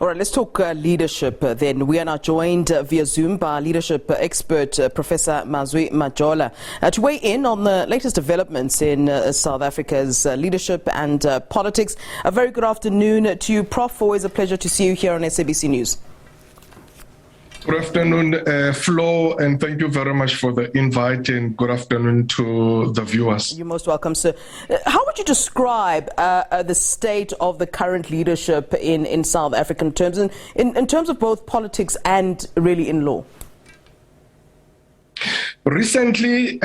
All right, let's talk leadership then. We are now joined via Zoom by leadership expert Professor Mazwe Majola to weigh in on the latest developments in South Africa's leadership and politics. A very good afternoon to you, Prof. Always a pleasure to see you here on SABC News. Good afternoon, Flo, and thank you very much for the invite, and good afternoon to the viewers. You're most welcome, sir. How would you describe the state of the current leadership in South African terms, in terms of both politics and really in law? Recently,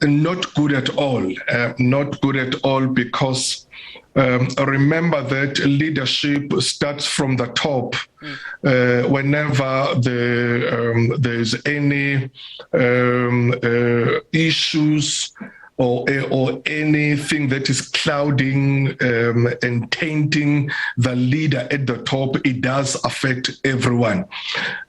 not good at all. Not good at all because remember that leadership starts from the top. Whenever there's any issues or anything that is clouding and tainting the leader at the top, it does affect everyone.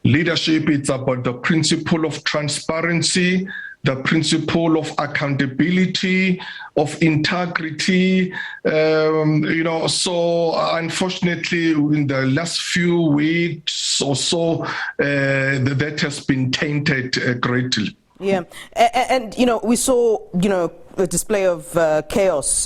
Leadership, it's about the principle of transparency, the principle of accountability, of integrity, so unfortunately in the last few weeks or so, that has been tainted greatly. Yeah, and we saw, a display of chaos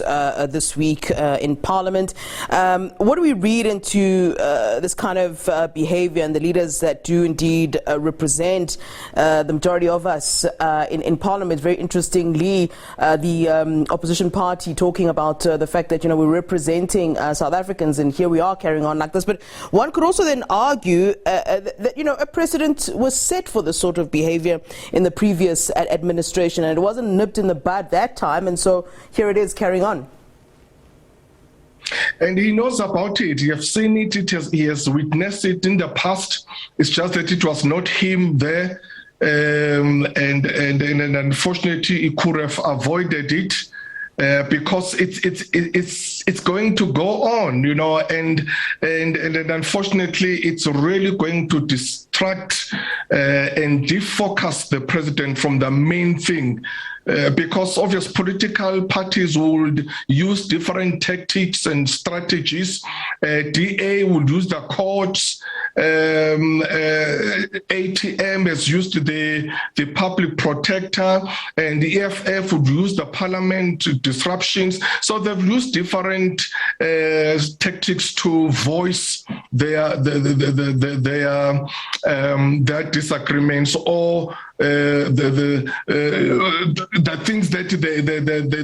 this week in Parliament. What do we read into this kind of behavior and the leaders that do indeed represent the majority of us in Parliament? Very interestingly, the opposition party talking about the fact that, we're representing South Africans, and here we are carrying on like this. But one could also then argue that, a precedent was set for this sort of behavior in the previous administration, and it wasn't nipped in the bud that time, and so here it is carrying on. And he knows about it. He has seen it. He has witnessed it in the past. It's just that it was not him there, and unfortunately he could have avoided it. Because it's going to go on, and unfortunately it's really going to distract and defocus the president from the main thing. Because obvious political parties would use different tactics and strategies. DA would use the courts. ATM has used the public protector, and the EFF would use the parliament disruptions. So they've used different tactics to voice their disagreements or the things that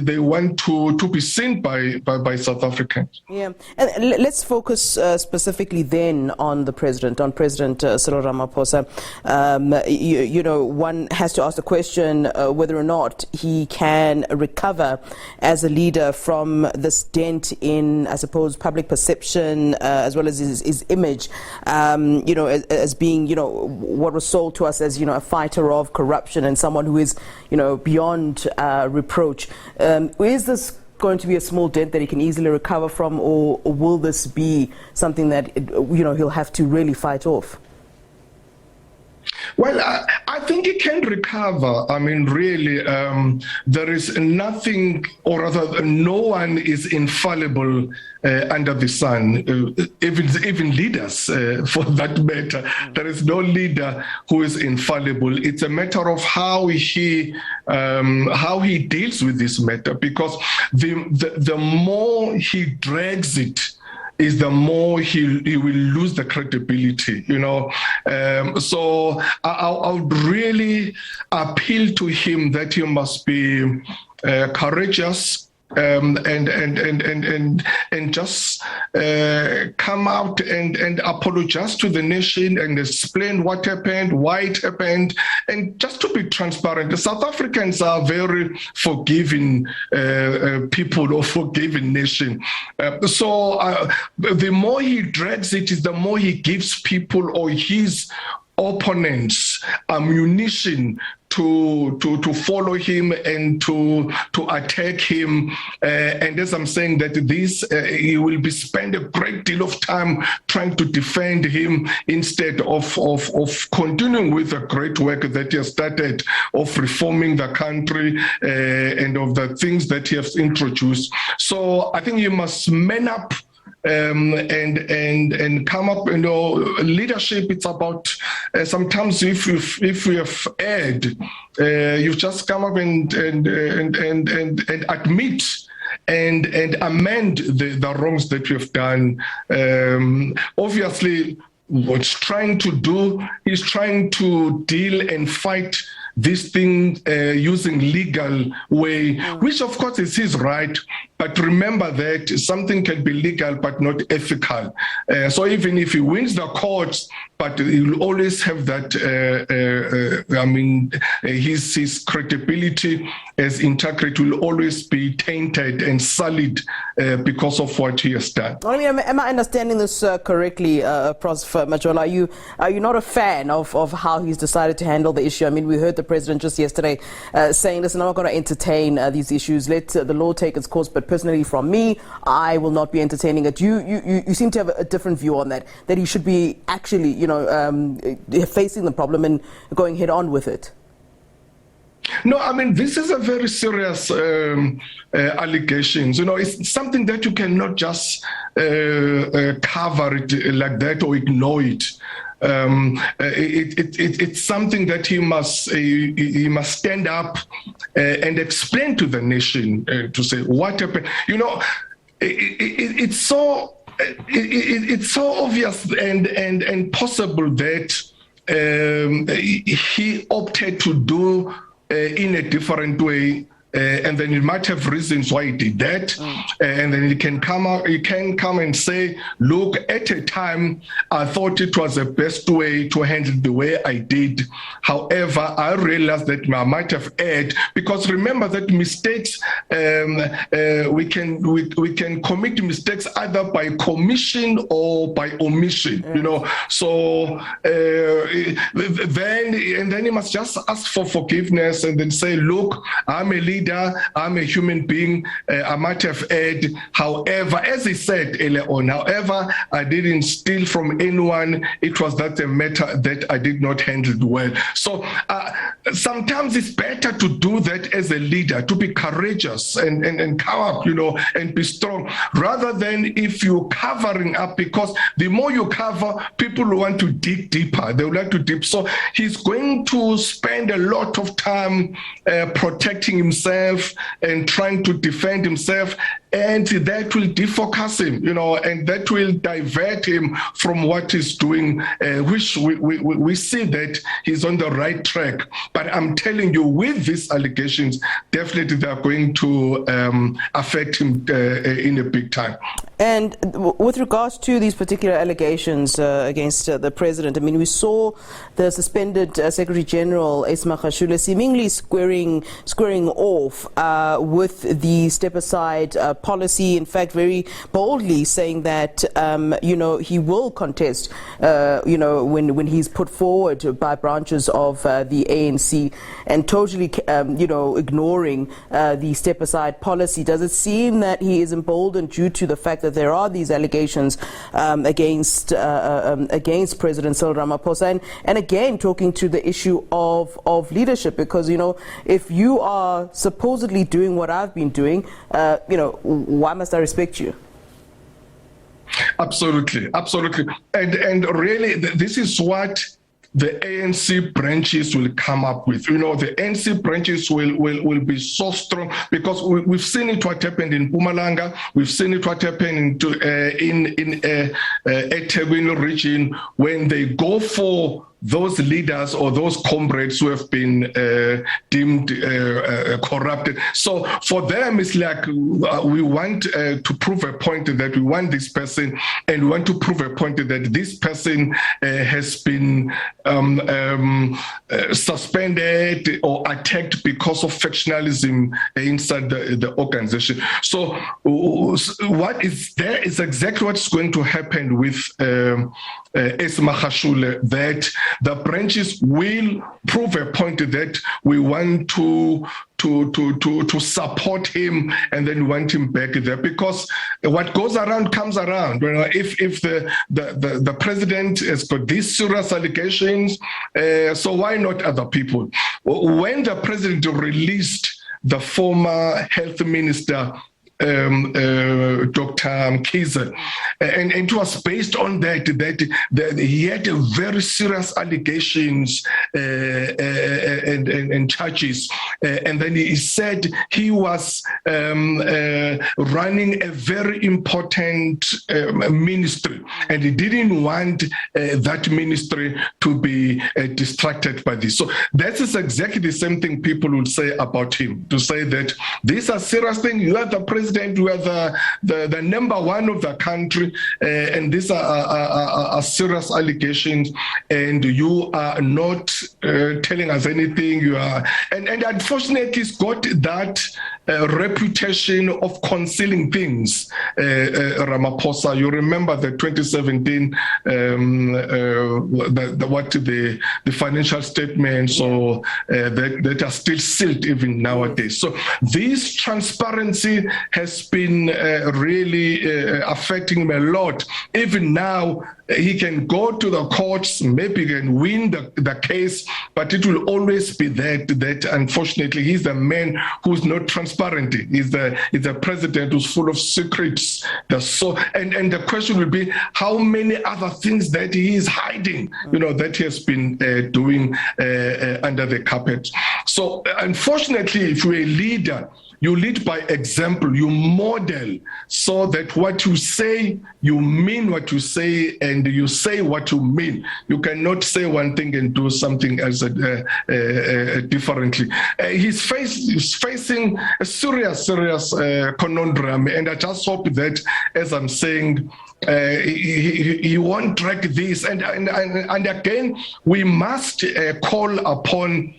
they want to be seen by South Africans. Yeah, and let's focus specifically then on the president, on President Cyril Ramaphosa. One has to ask the question whether or not he can recover as a leader from this dent in, I suppose, public perception as well as his image. As being, what was sold to us as, a fighter of corruption and someone who is, beyond reproach. Is this going to be a small dent that he can easily recover from, or will this be something that he'll have to really fight off? Well, I think he can recover. I mean, really, there is nothing, or rather, no one is infallible under the sun, even leaders, for that matter. There is no leader who is infallible. It's a matter of how he deals with this matter, because the more he drags it, is the more he will lose the credibility, So I would really appeal to him that he must be courageous and just come out and apologize to the nation and explain what happened, why it happened, and just to be transparent. The South Africans are very forgiving people or forgiving nation. So the more he drags it, is the more he gives people or his opponents ammunition to follow him and to attack him, and as I'm saying that he will be spend a great deal of time trying to defend him instead of continuing with the great work that he has started of reforming the country and of the things that he has introduced. So I think you must man up and come up. Leadership. It's about sometimes if we have erred, you just come up and admit and amend the wrongs that we have done. Obviously, what he's trying to do is trying to deal and fight this thing using legal way, which of course is his right. But remember that something can be legal but not ethical. So even if he wins the courts, but he'll always have that, his credibility as integrity will always be tainted and sullied because of what he has done. I mean, am I understanding this correctly, Professor Majola? Are you not a fan of how he's decided to handle the issue? I mean, we heard the president just yesterday saying, listen, I'm not going to entertain these issues. Let the law take its course. But personally, from me, I will not be entertaining it. You seem to have a different view on that he should be actually, facing the problem and going head on with it. No, I mean, this is a very serious allegations. It's something that you cannot just cover it like that or ignore it. It's something that he must stand up and explain to the nation to say what happened. It's so obvious and possible that he opted to do in a different way. And then he might have reasons why he did that. And then he can come and say, look, at a time, I thought it was the best way to handle the way I did. However, I realized that I might have erred, because remember that mistakes, we can commit mistakes either by commission or by omission, So then he must just ask for forgiveness and then say, look, I'm a leader, I'm a human being, I might have erred. However, as he said earlier on, I didn't steal from anyone. It was that a matter that I did not handle well. So sometimes it's better to do that as a leader, to be courageous and come up, and be strong, rather than if you're covering up, because the more you cover, people want to dig deeper. They would like to deep. So he's going to spend a lot of time protecting himself and trying to defend himself, and that will defocus him, and that will divert him from what he's doing, which we see that he's on the right track. But I'm telling you, with these allegations, definitely they are going to affect him in a big time. And with regards to these particular allegations against the president, I mean, we saw the suspended Secretary General SABC Majola seemingly squaring off with the step-aside policy. In fact, very boldly saying that he will contest when he's put forward by branches of the ANC, and totally ignoring the step-aside policy. Does it seem that he is emboldened due to the fact that there are these allegations against President Cyril Ramaphosa, and again talking to the issue of leadership, because if you are supposedly doing what I've been doing, why must I respect you? Absolutely. And really, this is what the ANC branches will come up with. The ANC branches will be so strong, because we've seen it what happened in Mpumalanga, we've seen it what happened in eThekwini region, when they go for those leaders or those comrades who have been deemed corrupted. So for them, it's like we want to prove a point that we want this person, and we want to prove a point that this person has been suspended or attacked because of factionalism inside the organization. So what is there is exactly what's going to happen with SABC Majola, that the branches will prove a point that we want to support him, and then want him back there, because what goes around comes around. If the president has got these serious allegations, so why not other people? When the president released the former health minister Dr. Kaiser, and it was based on that he had a very serious allegations and charges, and then he said he was running a very important ministry, and he didn't want that ministry to be distracted by this. So that is exactly the same thing people would say about him, to say that these are serious things. You are the president, you are the number one of the country, and these are serious allegations, and you are not telling us anything. You are, and unfortunately, he's got that reputation of concealing things. Ramaphosa, you remember the 2017 the financial statements, so that are still sealed even nowadays. So this transparency has been really affecting him a lot. Even now, he can go to the courts, maybe he can win the case, but it will always be that unfortunately he's the man who's not transparent. He's the president who's full of secrets. And the question will be how many other things that he is hiding, that he has been doing under the carpet. So unfortunately, if you're a leader, you lead by example, you model, so that what you say, you mean what you say, and you say what you mean. You cannot say one thing and do something else differently. He's facing a serious conundrum, and I just hope that, as I'm saying, he won't drag this. And again, we must call upon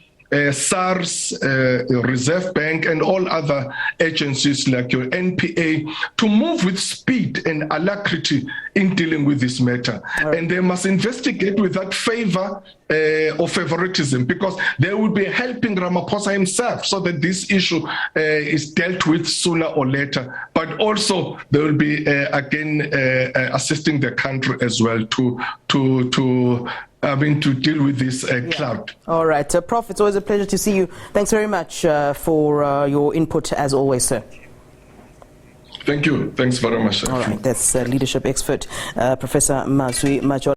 SARS, Reserve Bank, and all other agencies like your NPA to move with speed and alacrity in dealing with this matter. Right. And they must investigate with that favor or favoritism, because they will be helping Ramaphosa himself so that this issue is dealt with sooner or later. But also they will be again assisting the country as well to deal with this cloud. All right. Prof, it's always a pleasure to see you. Thanks very much for your input, as always, sir. Thank you. Thanks very much, sir. All right. That's leadership expert, Professor Mazwe Majola.